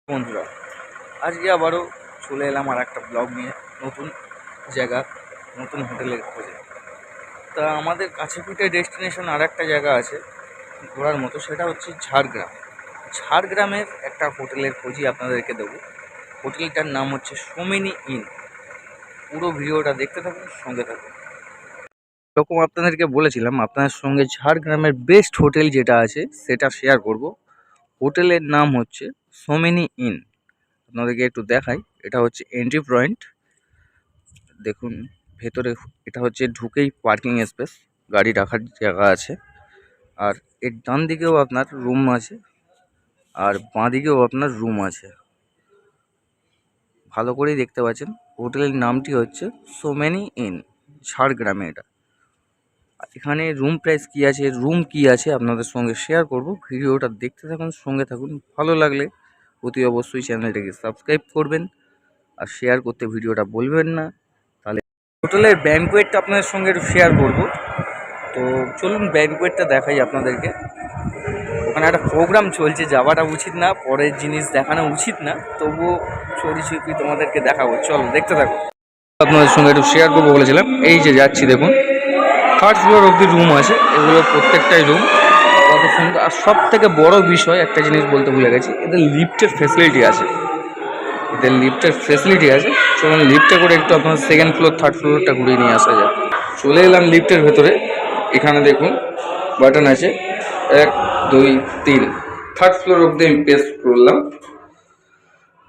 বন্ধুরা, আজকে আবারও চলে এলাম আর একটা ব্লগ নিয়ে। নতুন জায়গা, নতুন হোটেলের খোঁজে। তা আমাদের কাছে পিঠে ডেস্টিনেশন আর একটা জায়গা আছে ঘোরার মতো, সেটা হচ্ছে ঝাড়গ্রাম। ঝাড়গ্রামের একটা হোটেলের খোঁজই আপনাদেরকে দেবো। হোটেলটার নাম হচ্ছে সোমেনি ইন। পুরো ভিডিওটা দেখতে থাকুন, সঙ্গে থাকুন। এরকম আপনাদেরকে বলেছিলাম আপনাদের সঙ্গে ঝাড়গ্রামের বেস্ট হোটেল যেটা আছে সেটা শেয়ার করব। হোটেলের নাম হচ্ছে সোমেনি ইন। আপনাদেরকে একটু দেখাই, এটা হচ্ছে এন্ট্রি পয়েন্ট। দেখুন ভেতরে, এটা হচ্ছে ঢুকেই পার্কিং স্পেস, গাড়ি রাখার জায়গা আছে। আর এর ডান দিকেও আপনার রুম আছে, আর বাঁ দিকেও আপনার রুম আছে। ভালো করেই দেখতে পাচ্ছেন। হোটেলের নামটি হচ্ছে সোমেনি ইন, ঝাড়গ্রামে এটা। এখানে রুম প্রাইস কী আছে, রুম কী আছে আপনাদের সঙ্গে শেয়ার করব। ভিডিওটা দেখতে থাকুন, সঙ্গে থাকুন। ভালো লাগলে অতি অবশ্যই চ্যানেলটাকে সাবস্ক্রাইব করবেন আর শেয়ার করতে ভিডিওটা বলবেন না। তাহলে হোটেলের ব্যাঙ্কোয়েটটা আপনাদের সঙ্গে একটু শেয়ার করব। তো চলুন ব্যাঙ্কোয়েটটা দেখাই আপনাদেরকে। ওখানে একটা প্রোগ্রাম চলছে, যাওয়াটা উচিত না, পরের জিনিস দেখানো উচিত না, তবুও চুপি তোমাদেরকে দেখাবো। চলো দেখতে থাকো। আপনাদের সঙ্গে একটু শেয়ার করবো বলেছিলাম, এই যে যাচ্ছি দেখুন। থার্ড ফ্লোর অবধি রুম আছে, এগুলো প্রত্যেকটাই রুম কত সুন্দর। আর সব থেকে বড় বিষয় একটা জিনিস বলতে ভুলে গেছি, এদের লিফটের ফেসিলিটি আছে। চলুন লিফটে করে একটু আপনার সেকেন্ড ফ্লোর থার্ড ফ্লোরটা ঘুরিয়ে নিয়ে আসা যায়। চলে এলাম লিফটের ভেতরে। এখানে দেখুন বাটন আছে 1 2 3, থার্ড ফ্লোর অবধি আমি প্রেস করলাম।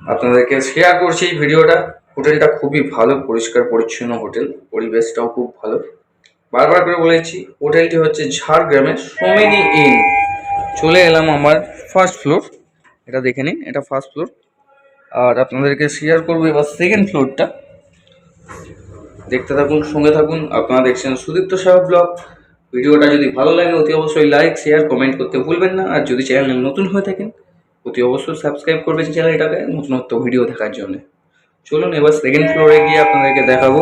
আপনাদেরকে শেয়ার করছি এই ভিডিওটা। হোটেলটা খুবই ভালো, পরিষ্কার পরিচ্ছন্ন হোটেল, পরিবেশটাও খুব ভালো। বারবার করে বলেছি, হোটেলটি হচ্ছে ঝাড়গ্রামের সোমেনি ইন। চলে এলাম আমার ফার্স্ট ফ্লোর, এটা দেখে নিন, এটা ফার্স্ট ফ্লোর। আর আপনাদেরকে শেয়ার করবো এবার সেকেন্ড ফ্লোরটা। দেখতে থাকুন, সঙ্গে থাকুন। আপনারা দেখছেন সুদীপ্ত সাহা ব্লগ। ভিডিওটা যদি ভালো লাগে অতি অবশ্যই লাইক শেয়ার কমেন্ট করতে ভুলবেন না। আর যদি চ্যানেলে নতুন হয়ে থাকেন অতি অবশ্যই সাবস্ক্রাইব করবেন চ্যানেলটাকে নতুনত্ব ভিডিও দেখার জন্য। চলুন এবার সেকেন্ড ফ্লোরে গিয়ে আপনাদেরকে দেখাবো।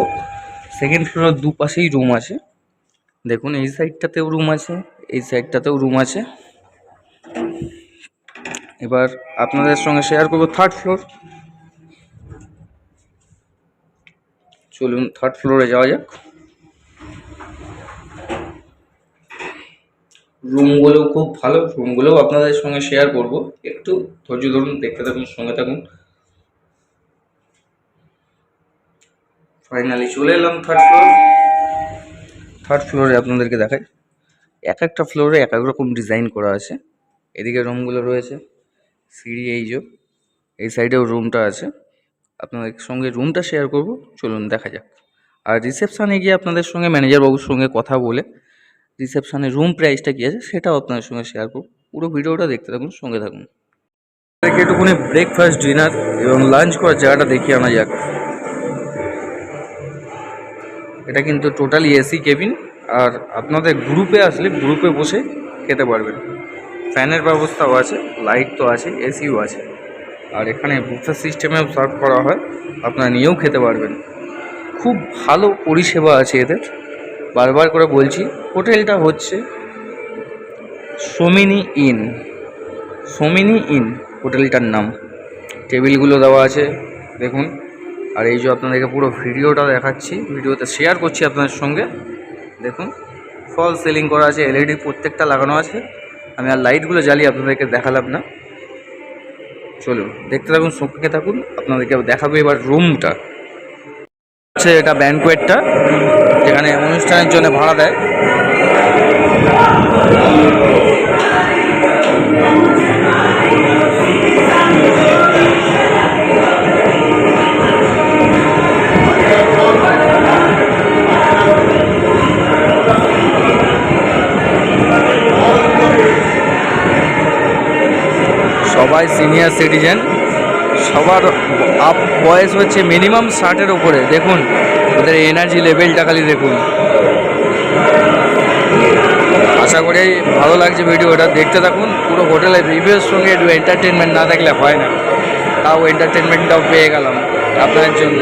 সেকেন্ড ফ্লোরের দুপাশেই রুম আছে। দেখুন এই সাইডটাতেও রুম আছে, এই সাইডটাতেও রুম আছে। এবার আপনাদের সঙ্গে শেয়ার করবো থার্ড ফ্লোর। চলুন থার্ড ফ্লোরে যাওয়া যাক। রুমগুলো খুব ভালো, রুমগুলোও আপনাদের সঙ্গে শেয়ার করব। একটু ধৈর্য ধরুন, দেখতে থাকুন, সঙ্গে থাকুন। ফাইনালি চলে এলাম থার্ড ফ্লোরে আপনাদেরকে দেখাই। এক একটা ফ্লোরে এক এক রকম ডিজাইন করা আছে। এদিকে রুমগুলো রয়েছে, সিঁড়ি এই যে, এই সাইডেও রুমটা আছে। আপনাদের সঙ্গে রুমটা শেয়ার করব, চলুন দেখা যাক। আর রিসেপশানে গিয়ে আপনাদের সঙ্গে ম্যানেজার বাবুর সঙ্গে কথা বলে রিসেপশানে রুম প্রাইসটা কী আছে সেটাও আপনাদের সঙ্গে শেয়ার করব। পুরো ভিডিওটা দেখতে থাকুন, সঙ্গে থাকুন। একটুখানি ব্রেকফাস্ট, ডিনার এবং লাঞ্চ করার জায়গাটা দেখিয়ে আনা যাক। এটা কিন্তু টোটালি এসি কেবিন। আর আপনাদের গ্রুপে আসলে গ্রুপে বসে খেতে পারবেন। ফ্যানের ব্যবস্থাও আছে, লাইট তো আছে, এসিও আছে। আর এখানে বুফে সিস্টেমেও সার্ভ করা হয়, আপনারা নিয়েও খেতে পারবেন। খুব ভালো পরিষেবা আছে এদের। বারবার করে বলছি, হোটেলটা হচ্ছে সোমেনি ইন। সোমেনি ইন হোটেলটার নাম। টেবিলগুলো দেওয়া আছে দেখুন। আর এই যে আপনাদেরকে পুরো ভিডিওটা দেখাচ্ছি, ভিডিওতে শেয়ার করছি আপনাদের সঙ্গে। দেখুন ফল সিলিং করা আছে, এলইডি প্রত্যেকটা লাগানো আছে। আমি আর লাইটগুলো জ্বালিয়ে আপনাদেরকে দেখালাম না। চলুন দেখতে থাকুন, সঙ্গে থাকুন। আপনাদেরকে দেখাবো এবার রুমটা। হচ্ছে এটা ব্যাঙ্কোয়েটটা, যেখানে অনুষ্ঠানের জন্য ভাড়া দেয়। সবাই সিনিয়র সিটিজেন, সবার বয়স হচ্ছে মিনিমাম 60-এর ওপরে। দেখুন ওদের এনার্জি লেভেলটা খালি দেখুন। আশা করি ভালো লাগছে ভিডিওটা, দেখতে থাকুন। পুরো হোটেলের রিভিউর সঙ্গে একটু এন্টারটেনমেন্ট না দেখলে হয় না, তাও এন্টারটেনমেন্টটাও পেয়ে গেলাম আপনাদের জন্য।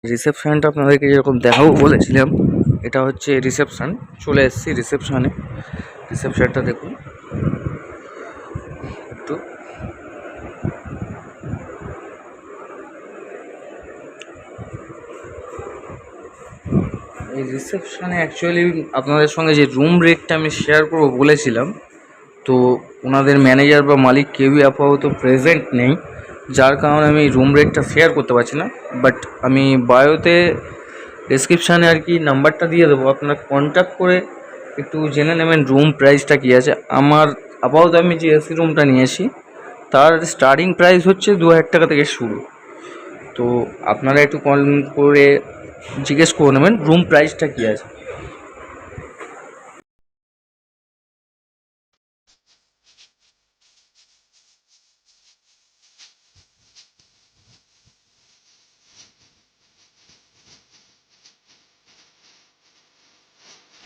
রিসেপশানটা আপনাদেরকে যেরকম দেখাবো বলেছিলাম, এটা হচ্ছে রিসেপশান। চলে এসেছি রিসেপশানে। রিসেপশানটা দেখুন একটু। এই রিসেপশানে অ্যাকচুয়ালি আপনাদের সঙ্গে যে রুম রেটটা আমি শেয়ার করবো বলেছিলাম, তো ওনাদের ম্যানেজার বা মালিক কেউই আপাতত প্রেজেন্ট নেই, যার কারণে আমি রুম রেটটা শেয়ার করতে পারছি না। বাট আমি বায়োতে ডেসক্রিপশানে আর কি নাম্বারটা দিয়ে দেবো, আপনারা কন্ট্যাক্ট করে একটু জেনে নেবেন রুম প্রাইসটা কী আছে। আমার আপাতত আমি যে এসি রুমটা নিয়েছি তার স্টার্টিং প্রাইস হচ্ছে 2000 টাকা থেকে শুরু। তো আপনারা একটু কল করে জিজ্ঞেস করে নেবেন রুম প্রাইসটা কী আছে।